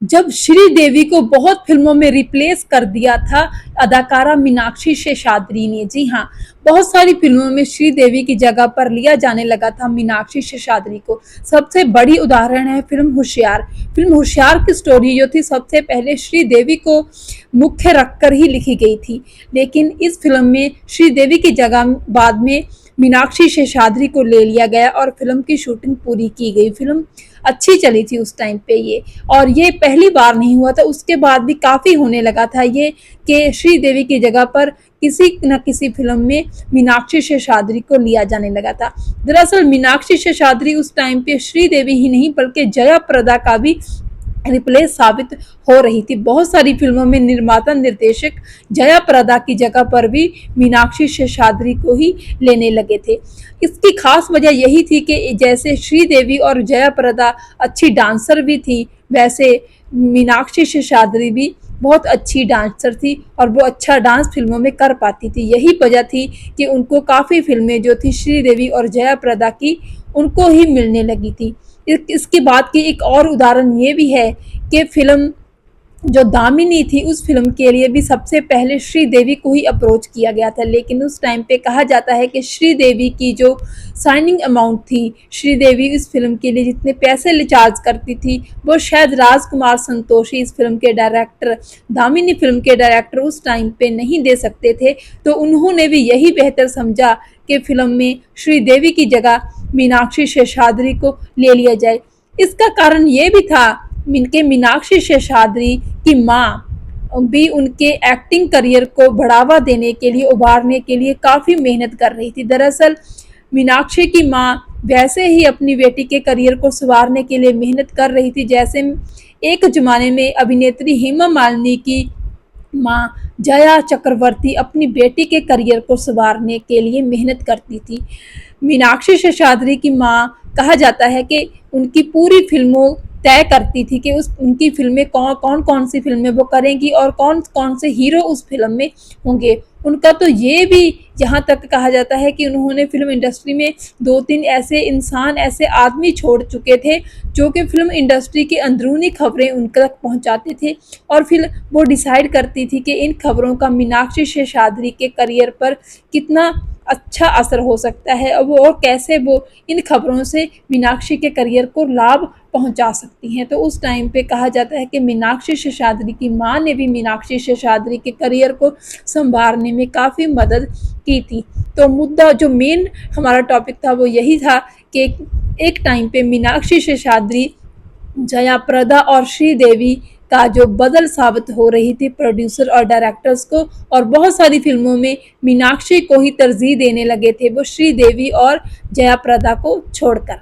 जब श्रीदेवी को बहुत फिल्मों में रिप्लेस कर दिया था अदाकारा मीनाक्षी शेषाद्री ने। जी हाँ, बहुत सारी फिल्मों में श्रीदेवी की जगह पर लिया जाने लगा था मीनाक्षी शेषाद्री को। सबसे बड़ी उदाहरण है फिल्म होशियार। फिल्म होशियार की स्टोरी जो थी सबसे पहले श्रीदेवी को मुख्य रखकर ही लिखी गई थी, लेकिन इस फिल्म में श्रीदेवी की जगह बाद में मीनाक्षी शेषाद्री को ले लिया गया और फिल्म की शूटिंग पूरी की गई। फिल्म अच्छी चली थी उस टाइम पे ये, और ये पहली बार नहीं हुआ था, उसके बाद भी काफ़ी होने लगा था ये कि श्रीदेवी की जगह पर किसी न किसी फिल्म में मीनाक्षी शेषाद्री को लिया जाने लगा था। दरअसल मीनाक्षी शेषाद्री उस टाइम पे श्रीदेवी ही नहीं बल्कि जया प्रदा का भी रिप्लेस साबित हो रही थी। बहुत सारी फिल्मों में निर्माता निर्देशक जया प्रदा की जगह पर भी मीनाक्षी शेषाद्री को ही लेने लगे थे। इसकी खास वजह यही थी कि जैसे श्रीदेवी और जया प्रदा अच्छी डांसर भी थी, वैसे मीनाक्षी शेषाद्री भी बहुत अच्छी डांसर थी और वो अच्छा डांस फिल्मों में कर पाती थी। यही वजह थी कि उनको काफ़ी फिल्में जो थी श्रीदेवी और जया प्रदा की उनको ही मिलने लगी थी। इसके बाद की एक और उदाहरण ये भी है कि फिल्म जो दामिनी थी उस फिल्म के लिए भी सबसे पहले श्रीदेवी को ही अप्रोच किया गया था, लेकिन उस टाइम पे कहा जाता है कि श्रीदेवी की जो साइनिंग अमाउंट थी, श्रीदेवी इस फिल्म के लिए जितने पैसे चार्ज करती थी वो शायद राजकुमार संतोषी इस फिल्म के डायरेक्टर, दामिनी फिल्म के डायरेक्टर उस टाइम पे नहीं दे सकते थे। तो उन्होंने भी यही बेहतर समझा कि फिल्म में श्रीदेवी की जगह मीनाक्षी शेषाद्री को ले लिया जाए। इसका कारण ये भी था कि मीनाक्षी शेषाद्री की माँ भी उनके एक्टिंग करियर को बढ़ावा देने के लिए, उभारने के लिए काफ़ी मेहनत कर रही थी। दरअसल मीनाक्षी की माँ वैसे ही अपनी बेटी के करियर को संवारने के लिए मेहनत कर रही थी, जैसे एक ज़माने में अभिनेत्री हेमा मालिनी की माँ जया चक्रवर्ती अपनी बेटी के करियर को संवारने के लिए मेहनत करती थी। मीनाक्षी शेषाद्री की माँ कहा जाता है कि उनकी पूरी फिल्मों तय करती थी कि उस उनकी फिल्में कौन कौन सी फिल्में वो करेंगी और कौन कौन से हीरो उस फिल्म में होंगे। उनका तो ये भी यहाँ तक कहा जाता है कि उन्होंने फिल्म इंडस्ट्री में 2-3 ऐसे इंसान, ऐसे आदमी छोड़ चुके थे जो कि फिल्म इंडस्ट्री की अंदरूनी खबरें उन तक पहुँचाते थे और फिर वो डिसाइड करती थी कि इन खबरों का मीनाक्षी शेषाद्री के करियर पर कितना अच्छा असर हो सकता है और कैसे वो इन खबरों से मीनाक्षी के करियर को लाभ पहुंचा सकती हैं। तो उस टाइम पे कहा जाता है कि मीनाक्षी शेषाद्री की माँ ने भी मीनाक्षी शेषाद्री के करियर को संवारने में काफ़ी मदद की थी। तो मुद्दा जो मेन हमारा टॉपिक था वो यही था कि एक टाइम पे मीनाक्षी शेषाद्री, जया प्रदा और श्रीदेवी का जो बदल साबित हो रही थी प्रोड्यूसर और डायरेक्टर्स को, और बहुत सारी फिल्मों में मीनाक्षी को ही तरजीह देने लगे थे वो श्रीदेवी और जया प्रदा को छोड़कर।